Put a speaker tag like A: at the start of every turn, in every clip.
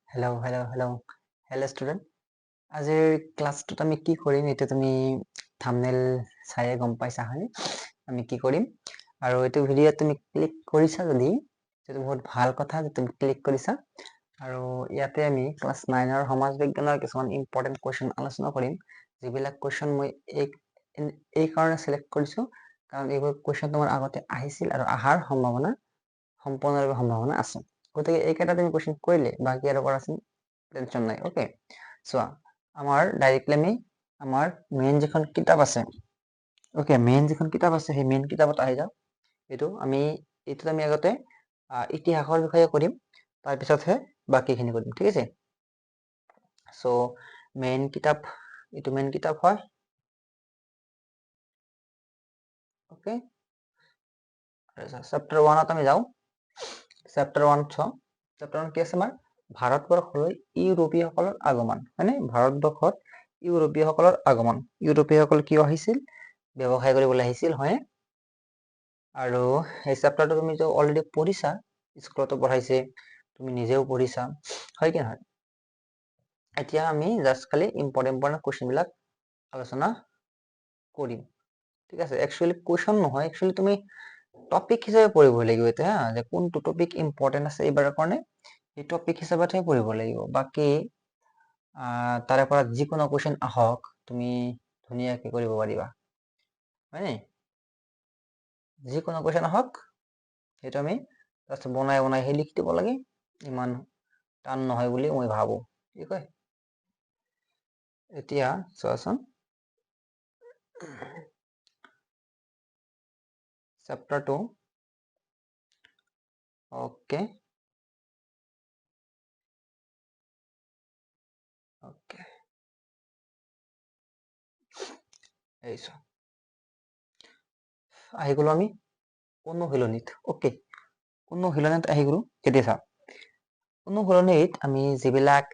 A: Hello' student. আজিৰ ক্লাছটোত আমি কি কৰিম এইটো তুমি থাম্বনেইল চাইয়ে গম পাইছা হয়নে? আমি কি কৰিম আৰু এইটো ভিডিঅ'ত তুমি ক্লিক কৰিছা যদি এইটো বহুত ভাল কথা যে তুমি ক্লিক কৰিছা। আৰু ইয়াতে আমি ক্লাছ 9ৰ সমাজ বিজ্ঞানৰ কিছুমান ইম্পৰ্টেণ্ট কুৱেশ্যন আলোচনা কৰিম, যিবিলাক কুৱেশ্যন মই এই কাৰণে চিলেক্ট কৰিছোঁ কাৰণ এইবোৰ কুৱেশ্যন তোমাৰ আগতে আহিছিল আৰু অহাৰ সম্পূৰ্ণৰূপে সম্ভাৱনা আছে। গতিকে এইকেইটা তুমি কুৱেশ্যন কৰিলে বাকী আৰু কৰাচোন, টেনশ্যন নাই। অ'কে, চোৱা আমাৰ ডাইৰেক্টলি আমি আমাৰ মেইন যিখন কিতাপ আছে, মেইন যিখন কিতাপ আছে সেই মেইন কিতাপত আহি যাওঁ। এইটোত আমি আগতে ইতিহাসৰ বিষয়ে কৰিম, তাৰপিছতহে বাকীখিনি কৰিম, ঠিক আছে। চ' এইটো মেইন কিতাপ হয়। অ'কে, চেপ্টাৰ 1ত আমি যাওঁ। চেপ্টাৰ 1 চাওঁ। চেপ্টাৰ 1 কি আছে আমাৰ? ভাৰতবৰ্ষলৈ ইউৰোপীয়সকলৰ আগমন, হয়নে? ভাৰতবৰ্ষত ইউৰোপীয়সকলৰ আগমন। ইউৰোপীয়সকল কিয় আহিছিল? ব্যৱসায় কৰিবলৈ আহিছিল, হয়। আৰু এই চেপ্টাৰটো তুমি অলৰেডি পঢ়িছা, স্কুলতো পঢ়াইছে, তুমি নিজেও পঢ়িছা, হয় কি নহয়? এতিয়া আমি জাষ্ট খালি ইম্পৰ্টেণ্ট কুৱেশ্যন বিলাক আলোচনা কৰিম, ঠিক আছে। একচুৱেলি কুৱেশ্যন নহয়, একচুৱেলি তুমি টপিক হিচাপে পঢ়িব লাগিব এতিয়া, যে কোনটো টপিক ইম্পৰ্টেণ্ট আছে এইবাৰৰ কাৰণে এই টপিক হিচাপতহে পঢ়িব লাগিব। বাকী তাৰে পৰা যিকোনো কুৱেশ্যন আহক তুমি ধুনীয়াকে কৰিব পাৰিবা, হয়নে? যিকোনো কুৱেশ্যন আহক সেইটো আমি জাষ্ট বনাই লিখি দিব লাগে, ইমান টান নহয় বুলি মই ভাবো, কি কয়। এতিয়া চোৱাচোন, চেপ্টাৰ 2। অ'কে, আহি গলো আমি অনুশীলনীত। অ'কে, অনুশীলনীত আহি গলো। এতিয়া চাওঁ, অনুশীলনীত আমি যিবিলাক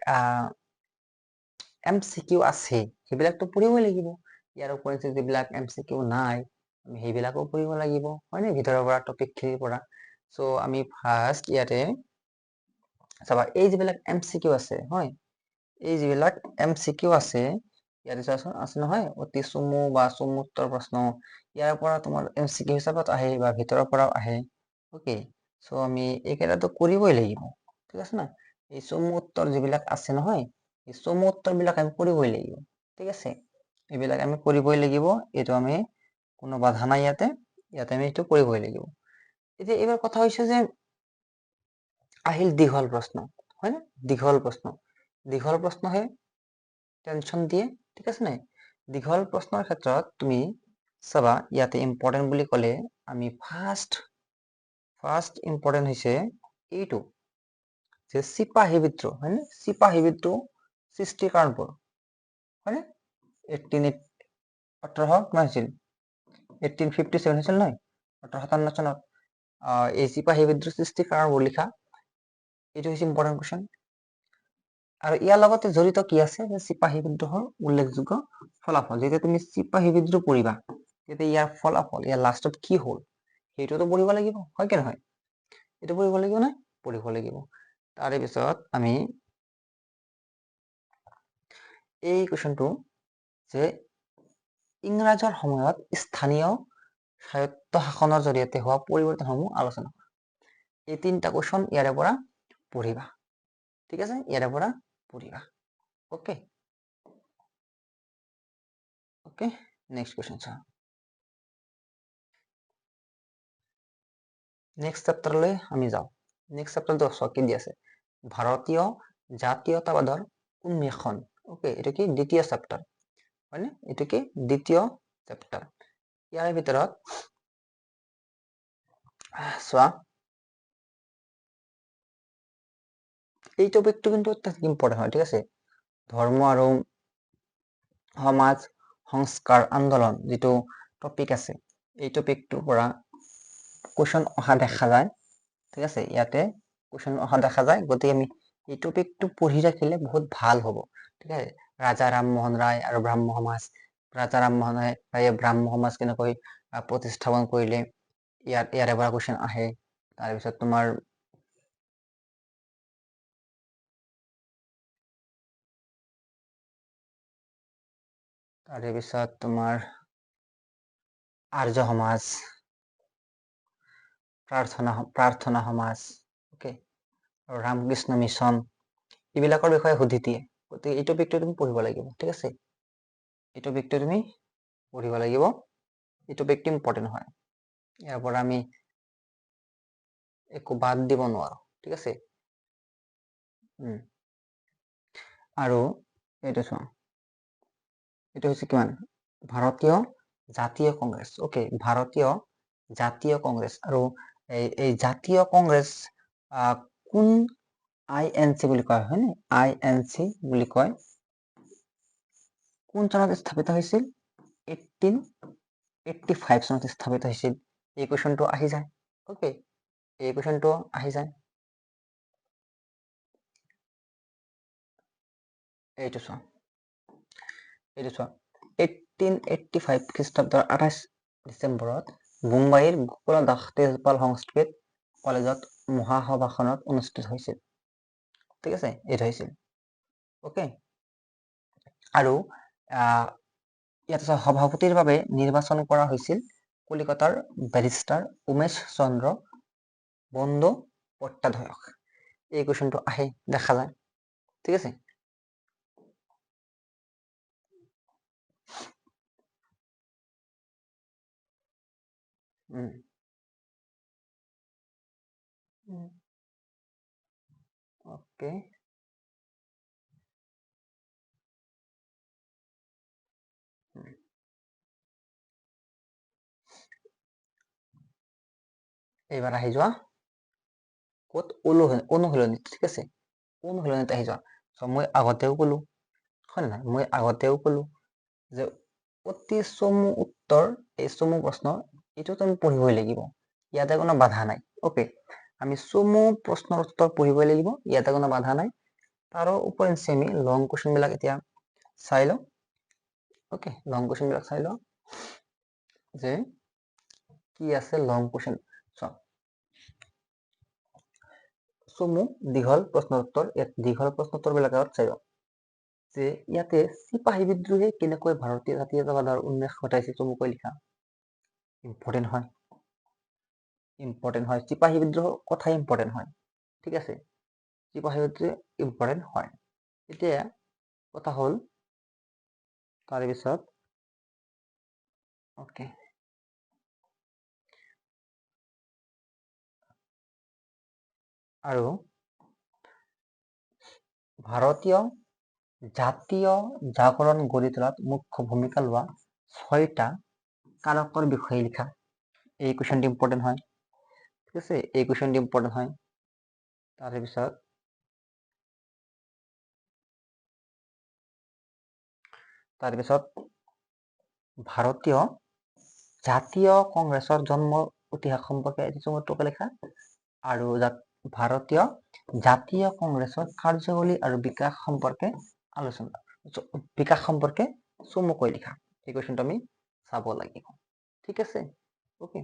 A: MCQ আছে সেইবিলাকতো পঢ়িবই লাগিব। ইয়াৰ উপৰি যিবিলাক MCQ নাই আমি সেইবিলাকো পঢ়িব লাগিব, হয়নে? ভিতৰৰ পৰা টপিকখিনিৰ পৰা। চ' আমি ফাৰ্ষ্ট ইয়াতে চাবা, এই যিবিলাক MCQ আছে, হয়, এই যিবিলাক MCQ আছে ইয়াতে চোৱাচোন আছে নহয়, অতি চমু বা চমু উত্তৰ প্ৰশ্ন, ইয়াৰ পৰা তোমাৰ MCQ হিচাপত আহে বা ভিতৰৰ পৰাও আহে। অ'কে, চ' আমি এইকেইটাতো কৰিবই লাগিব, ঠিক আছে না। এই চমু উত্তৰ যিবিলাক আছে নহয়, এই চমু উত্তৰ বিলাক আমি কৰিবই লাগিব, ঠিক আছে। এইবিলাক আমি কৰিবই লাগিব, এইটো আমি কোনো বাধা নাই ইয়াতে আমি এইটো কৰিবই লাগিব। এতিয়া এইবাৰ কথা হৈছে যে আহিল দীঘল প্ৰশ্ন, হয় নে? দীঘল প্ৰশ্নহে টেনশ্যন দিয়ে, ঠিক আছে নাই? দীঘল প্ৰশ্নৰ ক্ষেত্ৰত তুমি চাবা, ইয়াতে ইম্পৰ্টেণ্ট বুলি ক'লে আমি ফাৰ্ষ্ট ইম্পৰ্টেণ্ট হৈছে এইটো যে চিপাহী বিদ্ৰোহ, হয়নে? চিপাহী বিদ্ৰোহ সৃষ্টিৰ কাৰণবোৰ, হয়নে? 1857 হৈছিল নহয়, 1857 চনত এই চিপাহী বিদ্ৰোহ সৃষ্টিৰ কাৰণবোৰ লিখা। এইটো হৈছে ইম্পৰ্টেণ্ট কুৱেশ্যন। আৰু ইয়াৰ লগতে জড়িত কি আছে, যে চিপাহী বিদ্ৰোহৰ উল্লেখযোগ্য ফলাফল। যেতিয়া তুমি চিপাহী বিদ্ৰোহ পঢ়িবা তেতিয়া ইয়াৰ ফলাফল, ইয়াৰ লাষ্টত কি হ'ল সেইটোতো পঢ়িব লাগিব, হয় কি নহয়? এইটো পঢ়িব লাগিব নে? পঢ়িব লাগিব। তাৰে পিছত আমি এই কুৱেশ্যনটো যে ইংৰাজৰ সময়ত স্থানীয় স্বায়ত্ত শাসনৰ জৰিয়তে হোৱা পৰিৱৰ্তনসমূহ আলোচনা কৰা। এই 3টা কুৱেশ্যন ইয়াৰে পৰা পঢ়িবা, ঠিক আছে, ইয়াৰে পৰা পঢ়িবা। অ'কে, নেক্সট কুৱেশ্যন চাওঁ। নেক্সট চেপ্টাৰলৈ আমি যাওঁ। নেক্সট চেপ্টাৰটো কি দি আছে? ভাৰতীয় জাতীয়তাবাদৰ উন্মেষণ। অ'কে, এইটো কি? দ্বিতীয় চেপ্টাৰ, হয়নে? এইটো কি? দ্বিতীয় চেপ্টাৰ। ইয়াৰ ভিতৰত চোৱা, এই টপিকটো কিন্তু ইম্পৰ্টেণ্ট হয়, ঠিক আছে। ধৰ্ম আৰু সমাজ সংস্কাৰ আন্দোলন যিটো টপিক আছে, এই টপিকটোৰ পৰা কুৱেশ্যন অহা দেখা যায়, ঠিক আছে। ইয়াতে কুৱেশ্যন অহা দেখা যায়, গতিকে আমি এই টপিকটো পঢ়ি ৰাখিলে বহুত ভাল হ'ব, ঠিক আছে। ৰাজা ৰামমোহন ৰায় আৰু ব্ৰাহ্ম সমাজ। ৰাজা ৰামমোহন ৰায়ে ব্ৰাহ্ম সমাজ কেনেকৈ প্ৰতিষ্ঠাপন কৰিলে, ইয়াৰে পৰা কুৱেশ্যন আহে। তাৰপিছত তোমাৰ তাৰে পিছত তোমাৰ আৰ্য সমাজ, প্ৰাৰ্থনা সমাজ, অ'কে, আৰু ৰামকৃষ্ণ মিছন, এইবিলাকৰ বিষয়ে সুধি দিয়ে। গতিকে এই টপিকটো তুমি পঢ়িব লাগিব, ঠিক আছে? এই টপিকটো তুমি পঢ়িব লাগিব। এই টপিকটো ইম্পৰ্টেণ্ট হয়। ইয়াৰ পৰা আমি একো বাদ দিব নোৱাৰো, ঠিক আছে? আৰু এইটো চোৱা, এইটো হৈছে কিমান? ভাৰতীয় জাতীয় কংগ্ৰেছ, অ'কে, ভাৰতীয় জাতীয় কংগ্ৰেছ। আৰু এই জাতীয় কংগ্ৰেছ কোন INC বুলি কয়, হয়নে? INC বুলি কয়। কোন চনত স্থাপিত হৈছিল? 1885 চনত স্থাপিত হৈছিল। এই কুৱেশ্যনটো আহি যায়, অ'কে, এই কুৱেশ্যনটো আহি যায়। এইটো চোৱা, 1885 খ্ৰীষ্টাব্দৰ 28 ডিচেম্বৰত মুম্বাইৰ গোকুল দাস তেজপাল সংস্কৃত কলেজত মহাসভাখনত অনুষ্ঠিত হৈছিল, ঠিক আছে? এইটো হৈছিল, অ'কে। আৰু ইয়াত সভাপতিৰ বাবে নিৰ্বাচন কৰা হৈছিল কলিকতাৰ বেৰিষ্টাৰ উমেশ চন্দ্ৰ বন্দ্যোপাধ্যায়ক। এই কুৱেশ্যনটো আহে, দেখা যায়, ঠিক আছে? অ'কে, এইবাৰ আহি যোৱা ক'ত? অনুশীলনীত, ঠিক আছে? অনুশীলনীত আহি যোৱা। মই আগতেও ক'লো, হয় নাই? মই আগতেও ক'লো যে অতি চমু উত্তৰ, এই চমু প্ৰশ্ন, এইটো তুমি পঢ়িবই লাগিব। ইয়াতে কোনো বাধা নাই, অ'কে। আমি চমু প্ৰশ্নৰ উত্তৰ পঢ়িবই লাগিব, ইয়াতে কোনো বাধা নাই। তাৰো উপৰিঞ্চি আমি লং কুৱেশ্যন বিলাক এতিয়া চাই লওঁ, অ'কে। লং কুৱেশ্যন বিলাক চাই লওঁ যে কি আছে লং কুৱেশ্যন। চমু দীঘল প্ৰশ্নৰ উত্তৰ, ইয়াত দীঘল প্ৰশ্ন উত্তৰ বিলাকত চাই লওঁ যে ইয়াতে চিপাহী বিদ্ৰোহে কেনেকৈ ভাৰতীয় জাতীয়তাবাদৰ উন্মেষ ঘটাইছিল, চমুকৈ লিখা। ইম্পৰ্টেণ্ট হয়, ইম্পৰ্টেণ্ট হয়। চিপাহী বিদ্ৰোহৰ কথাই ইম্পৰ্টেণ্ট হয়, ঠিক আছে? চিপাহী বিদ্ৰোহ ইম্পৰ্টেণ্ট হয়। এতিয়া কথা হ'ল, তাৰে পিছত অ'কে, আৰু ভাৰতীয় জাতীয় জাগৰণ গঢ়ি তোলাত মুখ্য ভূমিকা লোৱা 6টা কাৰকৰ বিষয়ে লিখা। এই কুৱেশ্যনটো ইম্পৰ্টেণ্ট হয়, ঠিক আছে? এই কুৱেশ্যনটো ইম্পৰ্টেণ্ট হয়। তাৰে পিছত ভাৰতীয় জাতীয় কংগ্ৰেছৰ জন্মৰ ইতিহাস সম্পৰ্কে এটি চমুকৈ লিখা। আৰু ভাৰতীয় জাতীয় কংগ্ৰেছৰ কাৰ্যাৱলী আৰু বিকাশ সম্পৰ্কে চমুকৈ লিখা। এই কুৱেশ্যনটো আমি চাব লাগিব, ঠিক আছে? অ'কে,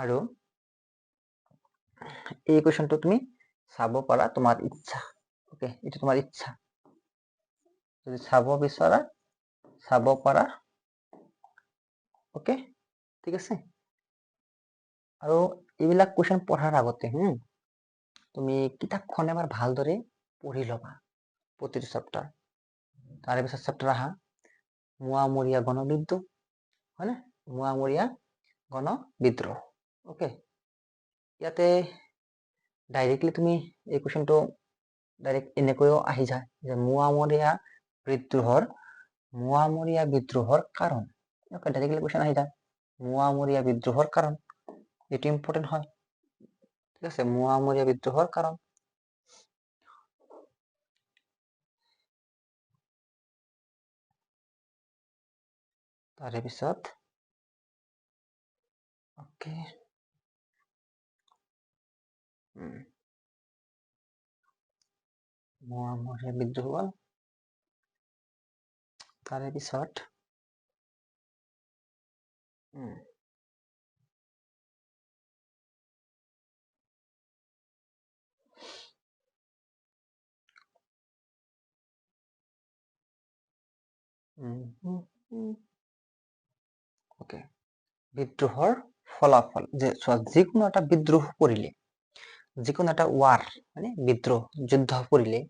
A: আৰু এই কুৱেশ্যনটো তুমি চাব পাৰা, তোমাৰ ইচ্ছা, অ'কে, এইটো তোমাৰ ইচ্ছা। যদি চাব বিচৰা চাব পাৰা, অ'কে, ঠিক আছে? আৰু এইবিলাক কুৱেশ্যন পঢ়াৰ আগতে তুমি কিতাপখন এবাৰ ভালদৰে পঢ়ি ল'বা, প্ৰতিটো চেপ্টাৰ। তাৰে পিছত চেপ্টাৰ আহা মোৱামৰীয়া গণবিদ্ৰোহ, হয়নে? মোৱামৰীয়া গণবিদ্ৰোহ, অ'কে। ইয়াতে ডাইৰেক্টলি তুমি এই কুৱেশ্যনটো ডাইৰেক্ট এনেকৈও আহি যায় যে মোৱামৰীয়া বিদ্ৰোহৰ কাৰণ, অ'কে, ডাইৰেক্টলি কুৱেশ্যন আহি যায় মোৱামৰীয়া বিদ্ৰোহৰ কাৰণ। এইটো ইম্পৰ্টেণ্ট হয়, ঠিক আছে? মোৱামৰীয়া বিদ্ৰোহৰ কাৰণ। তাৰে পিছত অ'কে, মোৱামৰীয়া বিদ্ৰোহ, তাৰে পিছত ওকে, বিদ্ৰোহৰ ফলাফল যে যিকোনো এটা বিদ্ৰোহ কৰিলে, যিকোনো এটা ৱাৰ মানে বিদ্ৰোহ যুদ্ধ কৰিলে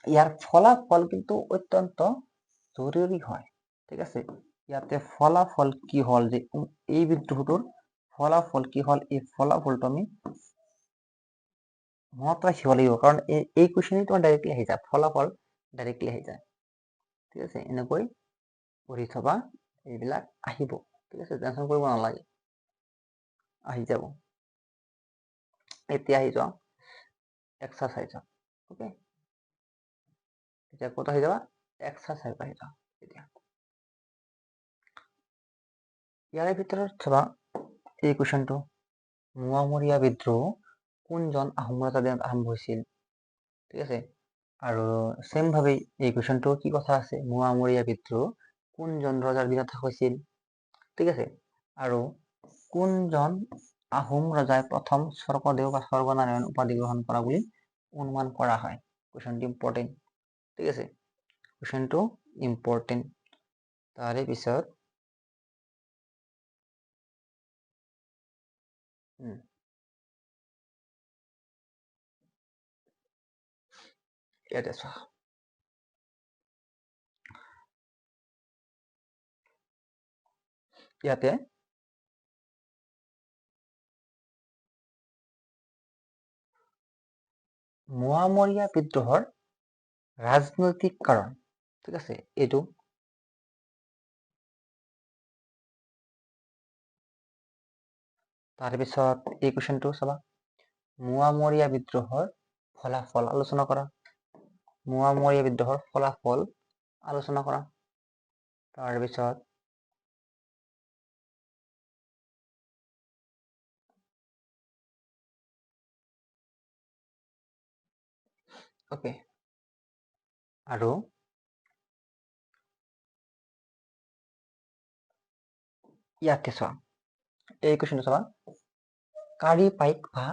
A: ইয়াৰ ফলাফল কিন্তু অত্যন্ত জৰুৰী হয়। ঠিক আছে, ইয়াতে ফলাফল কি হল যে এই বিদ্ৰোহটোৰ ফলাফল কি হল, এই ফলাফলটো আমি মনত ৰাখিব লাগিব, কাৰণ এই কুৱেশ্যনটো তোমাৰ ডাইৰেক্টলি আহি যায়, ফলাফল ডাইৰেক্টলি আহি যায়। ঠিক আছে, এনেকৈ পঢ়ি থবা, এইবিলাক আহিব। ঠিক আছে, টেনচন কৰিব নালাগে, আহি যাব। এতিয়া আহি যাওঁ এক্সাৰচাইজত। ওকে, এতিয়া ক'ত আহি যাবা, এক্সাৰচাইজ আহি যাওঁ। এতিয়া ইয়াৰে ভিতৰত চাবা এই কুৱেশ্যনটো, মোৱামৰীয়া বিদ্ৰোহ কোনজন আহোম ৰজাৰ দিনত আৰম্ভ হৈছিল। ঠিক আছে, আৰু চেম ভাৱে এই কুৱেশ্যনটো কি কথা আছে, মোৱামৰীয়া বিদ্ৰোহ কোনজন ৰজাৰ দিনত হৈছিল। ঠিক আছে, আৰু কোনজন আহোম ৰজাই প্ৰথম স্বৰ্গদেউ বা স্বৰ্গনাৰায়ণ উপাধি গ্ৰহণ কৰা বুলি অনুমান কৰা হয়। কুৱেশ্যনটো ইম্পৰ্টেণ্ট। ঠিক আছে, কুৱেশ্যনটো ইম্পৰ্টেণ্ট। তাৰে পিছত ইয়াতে চোৱা, ইয়াতে মোৱামৰীয়া বিদ্ৰোহৰ ৰাজনৈতিক কাৰণ। ঠিক আছে, এইটো তাৰপিছত এই কুৱেশ্যনটো চাবা, মোৱামৰীয়া বিদ্ৰোহৰ ফলাফল আলোচনা কৰা। মোৱামৰীয়া বিদ্ৰোহৰ ফলাফল আলোচনা কৰা। তাৰপিছত ওকে, আৰু ইয়াতে চোৱা, এই কুৱেশ্যনটো চাবা, কাঁড়ী পাইক বা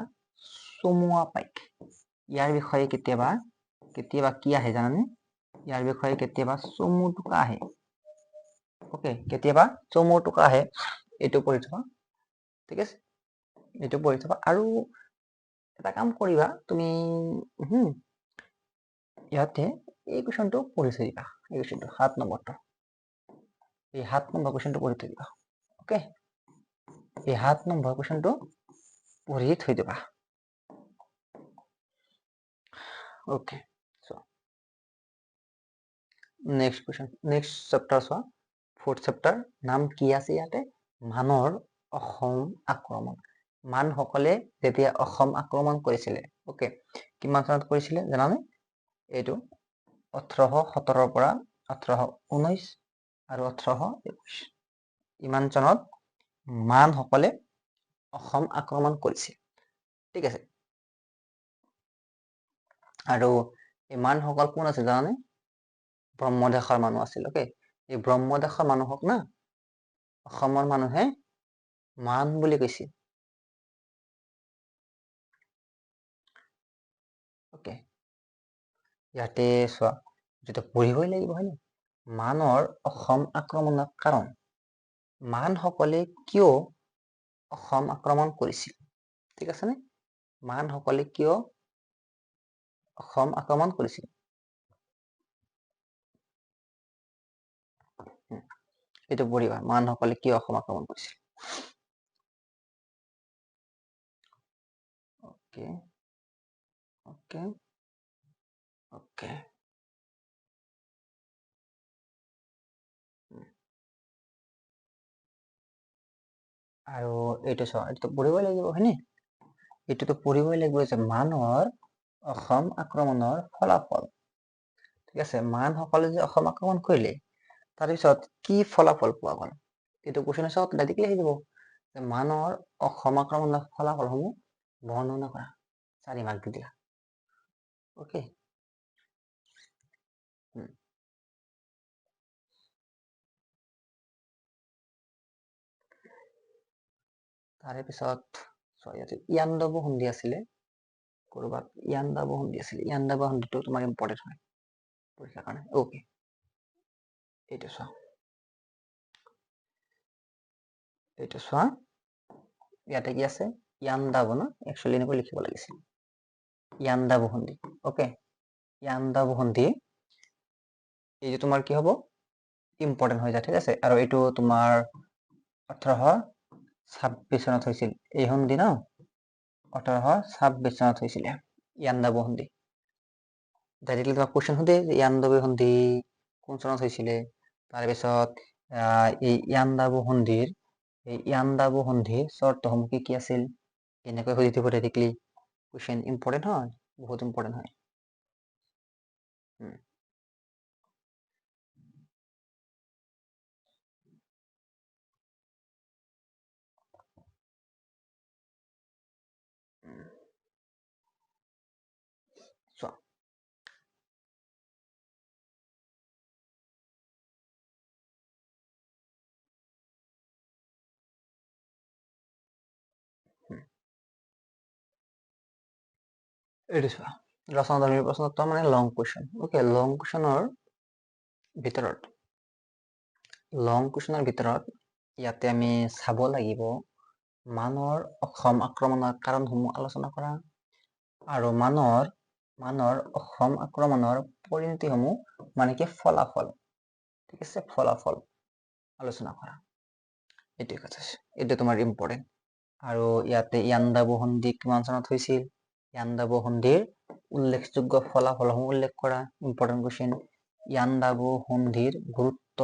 A: চমুৱা পাইক, ইয়াৰ বিষয়ে কেতিয়াবা কি আহে জানানে, ইয়াৰ বিষয়ে কেতিয়াবা চমু টোকা আহে। ওকে, কেতিয়াবা চমু টোকা আহে, এইটো পঢ়ি থবা। ঠিক আছে, এইটো পঢ়ি থবা, আৰু এটা কাম কৰিবা তুমি, ইয়াতে এই কুৱেশ্যনটো পঢ়ি থৈ দিবা, এই কুৱেশ্যনটো 7 নম্বৰটো, এই 7 নম্বৰ কুৱেশ্যনটো পঢ়ি থৈ দিবা। ওকে, এই 7 নম্বৰ কুৱেশ্যনটো পঢ়ি থৈ দিবা। Okay, so next question, next chapter চোৱা, 4th chapter, নাম কি আছে ইয়াতে, মানৰ অসম আক্ৰমণ। মানসকলে যেতিয়া অসম আক্ৰমণ কৰিছিলে, ওকে, কিমান চনত কৰিছিলে জানানে, এইটো 1817 পৰা 1819 আৰু 1821, ইমান চনত মানসকলে অসম আক্ৰমণ কৰিছিল। ঠিক আছে, আৰু এই মানসকল কোন আছে জানানে, ব্ৰহ্মদেশৰ মানুহ আছিল। ওকে, এই ব্ৰহ্মদেশৰ মানুহক না অসমৰ মানুহে মান বুলি কৈছিল। ওকে, ইয়াতে চোৱা, যেটা পঢ়িবই লাগিব, হয়নে, মানৰ অসম আক্ৰমণৰ কাৰণ, মানসকলে কিয় অসম আক্ৰমণ কৰিছিল। ঠিক আছে নে, মানসকলে কিয় অসম আক্ৰমণ কৰিছিল, এইটো পঢ়িবা, মানসকলে কিয় অসম আক্ৰমণ কৰিছিল। ওকে, ওকে, ওকে, আৰু এইটো চোৱা, এইটো পঢ়িবই লাগিব, হয়নে, এইটোতো পঢ়িবই লাগিব যে মানৰ অসম আক্ৰমণৰ ফলাফল। ঠিক আছে, মানসকলে যে অসম আক্ৰমণ কৰিলে, তাৰপিছত কি ফলাফল পোৱা গ'ল, এইটো কুৱেশ্যন চাওক, ডাইৰেক্টলি আহি যাব, মানৰ অসম আক্ৰমণৰ ফলাফলসমূহ বৰ্ণনা কৰা, 4 মাৰ্ক দি দিলা। ওকে, তাৰে পিছত ইয়াতে ইয়াণ্ডাবু সন্ধি আছিলে, কৰবাত ইয়াণ্ডাবু সন্ধি আছিলে, ইয়াণ্ডাবু সন্ধিটো তোমাৰ ইম্পৰ্টেণ্ট হয় পৰীক্ষাৰ কাৰণে। ওকে, এইটো চোৱা, এইটো চোৱা, ইয়াতে কি আছে, ইয়াণ্ডাবু ন, একচুৱেলি এনেকৈ লিখিব লাগিছিল, ইয়াণ্ডাবু সন্ধি। অ'কে, ইয়াণ্ডাবু সন্ধি এইটো তোমাৰ কি হ'ব, ইম্পৰ্টেণ্ট হৈ যায়, ঠিক আছে। আৰু এইটো তোমাৰ 1826 চনত হৈছিল এই সন্ধি ন, 1826 চনত হৈছিলে ইয়াণ্ডাবু সন্ধি। ডাইৰেক্টলি তোমাক কুৱেশ্যন সোধে যে ইয়াণ্ডাবু সন্ধি কোন চনত হৈছিলে, তাৰপিছত এই ইয়াণ্ডাবু সন্ধিৰ চৰ্তসমূহ কি কি আছিল, এনেকৈ সুধি দিব ডাইৰেক্টলি। কুৱেশ্যন ইম্পৰ্টেণ্ট হয়, বহুত ইম্পৰ্টেণ্ট হয়। চোৱা, এইটো চোৱা, ৰচনাধৰ্মী প্ৰশ্নোত্তৰ মানে লং কুৱেশ্যন। অ'কে, লং কুৱেশ্যনৰ ভিতৰত ইয়াতে আমি চাব লাগিব মানৰ অসম আক্ৰমণৰ কাৰণসমূহ আলোচনা কৰা, আৰু মানৰ অসম আক্ৰমণৰ পৰিণতিসমূহ মানে কি ফলাফল, ঠিক আছে, ফলাফল আলোচনা কৰা, এইটোৱে কথা, এইটো তোমাৰ ইম্পৰ্টেণ্ট। আৰু ইয়াতে ইয়াণ্ডাবু সন্ধি কিমান চনত হৈছিল, ইয়াণ্ডাবু সন্ধিৰ উল্লেখযোগ্য ফলাফলসমূহ উল্লেখ কৰা, ইম্পৰ্টেণ্ট কুৱেশ্যন। ইয়াণ্ডাবু সন্ধিৰ গুৰুত্ব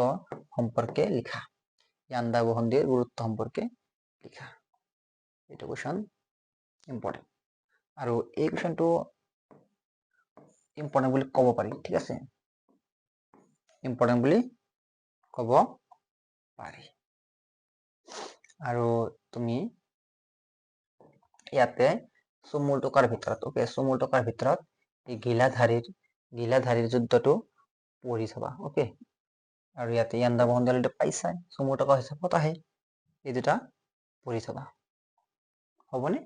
A: সম্পৰ্কে লিখা, ইয়াণ্ডাবু সন্ধিৰ গুৰুত্ব সম্পৰ্কে লিখা, এইটো কুৱেশ্যন ইম্পৰ্টেণ্ট। আৰু এই কুৱেশ্যনটো ইম্পৰ্টেণ্ট বুলি ক'ব পাৰি, ঠিক আছে, ইম্পৰ্টেণ্ট বুলি ক'ব পাৰি। আৰু তুমি ইয়াতে চমু টকাৰ ভিতৰত, অ'কে, চমু টকাৰ ভিতৰত এই গিলাধাৰীৰ যুদ্ধটো পঢ়ি চাবা, অ'কে। আৰু ইয়াতে ইয়াণ্ডাবু সন্ধি অলৰেডি পাইছাই, চমু টকা হিচাপত আহে, এই দুটা পঢ়ি চাবা, হ'বনে?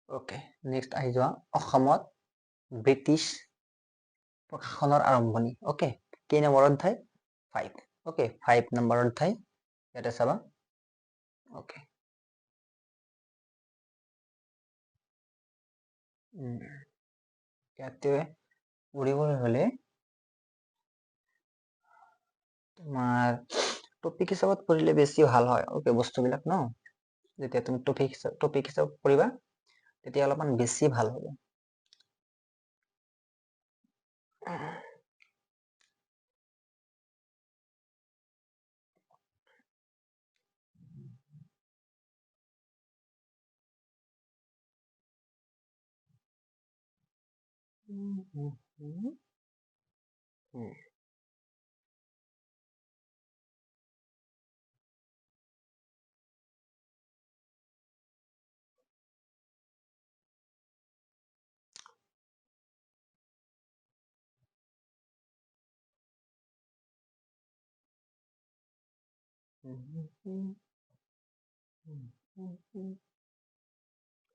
A: অ'কে, নেক্সট আহি যোৱা, অসমত ব্ৰিটিছ প্ৰশাসনৰ আৰম্ভণি। অ'কে, কেই নম্বৰ অধ্যায়, 5, অ'কে, 5 নম্বৰ অধ্যায় ইয়াতে চাবা। অ'কে, ইয়াতে পঢ়িবলৈ হ'লে তোমাৰ টপিক হিচাপত পঢ়িলে বেছি ভাল হয়, অ'কে, বস্তুবিলাক ন, যেতিয়া তুমি টপিক হিচাপত পঢ়িবা তেতিয়া অলপমান বেছি ভাল হ'ব।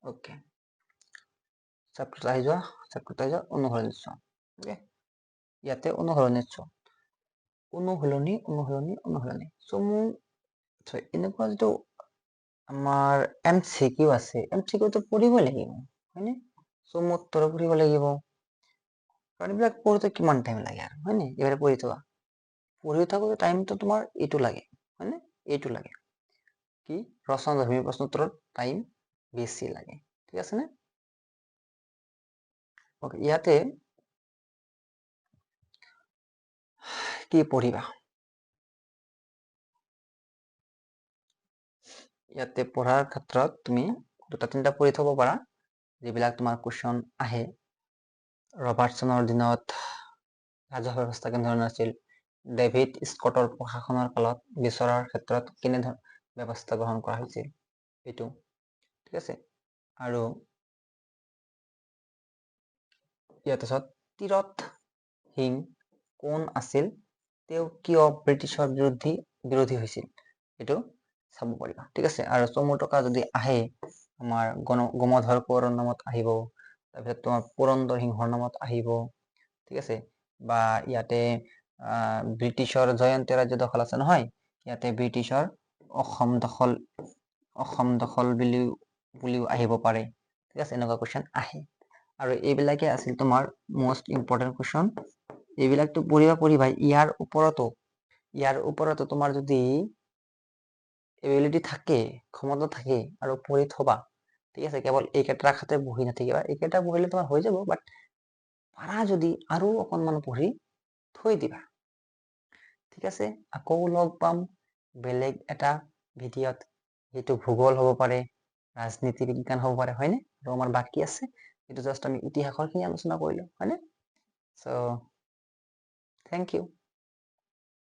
A: অ'কে, চেপ্টাৰ আহি যোৱা, অনুসৰণ চোৱা, অ'কে, ইয়াতে অনুসৰণি চোৱা, অনুসৰণি। চমু এনেকুৱা যিটো আমাৰ MCQ আছে, MCQটো পঢ়িবই লাগিব, হয়নে? চমু উত্তৰ পঢ়িব লাগিব, কাৰণ এইবিলাক পঢ়োতে কিমান টাইম লাগে আৰু, হয়নে? এইবাৰ পঢ়ি থোৱা, পঢ়ি থাকোতে টাইমটো তোমাৰ এইটো লাগে, হয়নে? এইটো লাগে, কি ৰচনাধৰ্মী প্ৰশ্নোত্তৰত টাইম বেছি লাগে, ঠিক আছে নে? অ'কে, ইয়াতে কি পঢ়িবা, ইয়াতে পঢ়াৰ ক্ষেত্ৰত তুমি দুটা তিনিটা পঢ়ি থব পাৰা, যিবিলাক তোমাৰ কুৱেশ্যন আহে। ৰবাৰ্টছনৰ দিনত ৰাজহুৱা ব্যৱস্থা কেনেধৰণৰ আছিল, ডেভিড স্কটৰ প্ৰশাসনৰ কালত বিচৰাৰ ক্ষেত্ৰত কেনেধৰণৰ ব্যৱস্থা গ্ৰহণ কৰা হৈছিল, এইটো, ঠিক আছে। আৰু ইয়াৰ পিছত তীৰত সিং কোন আছিল, তেওঁ কিয় ব্ৰিটিছৰ বিৰোধী হৈছিল, এইটো চাব পাৰিবা, ঠিক আছে। আৰু চমু টকা যদি আহে, আমাৰ গমধৰ কোঁৱৰৰ নামত আহিব, তাৰপিছত তোমাৰ পুৰন্দৰ সিংহৰ নামত আহিব, ঠিক আছে। বা ইয়াতে ব্ৰিটিছৰ জয়ন্তী ৰাজ্য দখল আছে নহয়, ইয়াতে ব্ৰিটিছৰ অসম দখল বুলিও আহিব পাৰে। ঠিক আছে, এনেকুৱা কুৱেশ্যন আহে। আৰু এইবিলাকে আছিল তোমাৰ মষ্ট ইম্পৰ্টেণ্ট কুৱেশ্যন। এইবিলাকতো পঢ়িবাই। ইয়াৰ ওপৰতো তোমাৰ যদি এবিলিটি থাকে, ক্ষমতা থাকে আৰু পঢ়ি থবা, ঠিক আছে, কেৱল এইকেইটা আশাতে বহি নাথাকিবা। এইকেইটা পঢ়িলে তোমাৰ হৈ যাব, বাট পাৰা যদি আৰু অকণমান পঢ়ি থৈ দিবা। ঠিক আছে, আকৌ লগ পাম বেলেগ এটা ভিডিঅ'ত। সেইটো ভূগোল হ'ব পাৰে, ৰাজনীতি বিজ্ঞান হ'ব পাৰে, হয়নে? আৰু আমাৰ বাকী আছে, এইটো জাষ্ট আমি ইতিহাসৰ খিনি আলোচনা কৰিলো, হয়নে? চ' থেংক ইউ।